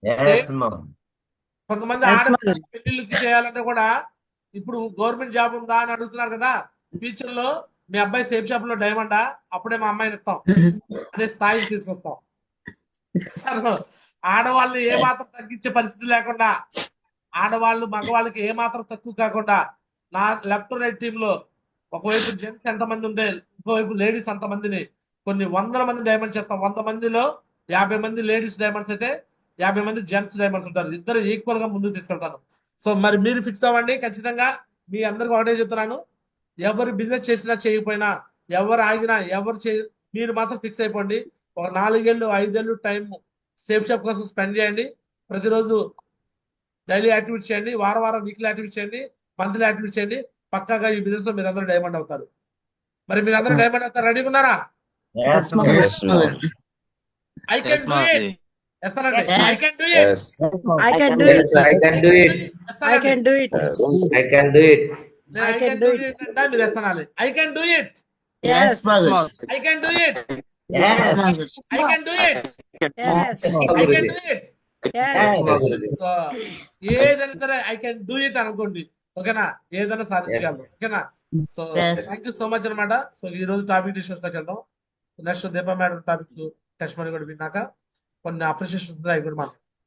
Yes, mom. కొంతమంది Yes, ఆడపిల్లలు mother. పెళ్లిళ్ళకి చేయాలంటే కూడా ఇప్పుడు గవర్నమెంట్ జాబ్ ఉందా అని అడుగుతున్నారు కదా. ఫ్యూచర్ లో మీ అబ్బాయి సేఫ్ షాప్ లో డైమండా, అప్పుడే మా అమ్మాయిని ఇస్తాం అనే స్థాయికి తీసుకొస్తాం. అసలు ఆడవాళ్ళని ఏ మాత్రం తగ్గించే పరిస్థితి లేకుండా, ఆడవాళ్ళు మగవాళ్ళకి ఏ మాత్రం తక్కువ కాకుండా, నా లెఫ్ట్ రైట్ టీమ్ లో ఒకవైపు జెంట్స్ ఎంతమంది ఉంటే ఇంకోవైపు లేడీస్ అంతమందిని కొన్ని వందల మంది డైమండ్స్ చేస్తాం. 100 మందిలో 50 మంది లేడీస్ డైమండ్స్ అయితే 50 మంది జెంట్స్ డైమండ్స్ ఉంటారు. ఇద్దరు ఈక్వల్ గా ముందుకు తీసుకెళ్తాను. సో మరి మీరు ఫిక్స్ అవ్వండి. ఖచ్చితంగా మీ అందరికి ఒకటే చెప్తున్నాను, ఎవరు బిజినెస్ చేసినా చేయకపోయినా, ఎవరు ఆగినా, మీరు మాత్రం ఫిక్స్ అయిపోండి. ఒక 4 ఏళ్ళు 5 ఏళ్ళు టైం సేఫ్ షాప్ కోసం స్పెండ్ చేయండి. ప్రతిరోజు డైలీ యాక్టివిటీ చేయండి, వారం వీక్లీ యాక్టివిటీ చేయండి, మంత్లీ యాక్టివిటీ చేయండి. పక్కాగా ఈ బిజినెస్ లో మీరు అందరూ డైమండ్ అవుతారు. మరి మీరు అందరూ డైమండ్ అవుతారు, రెడీగా ఉన్నారా? Yes, mom. Yes, mom. I can do it. Yes అనండి. Yes. I can do it. Yes. I can do Yes, it. I can do it. I can do it. Yes. I can do it. I can do it అంటే మీరు yes అనాలి. I can do it. Yes, mother. I can do it. Yes. Mother. I can do it. Yes. I can do it. Yes. So ఏదైనా సరే I can do it అనుకోండి. ఓకేనా? ఏదైనా సాధించగలరు. ఓకేనా? So Yes. Thank you so much అనమాట. So ఈ రోజు టాపిక్ డిస్కషన్ లోకి వెళ్దాం. Next Deepa madam topic test money కూడా విన్నాక కొన్ని అప్రిషియేషన్ అవి కూడా మాట్లాడతాం.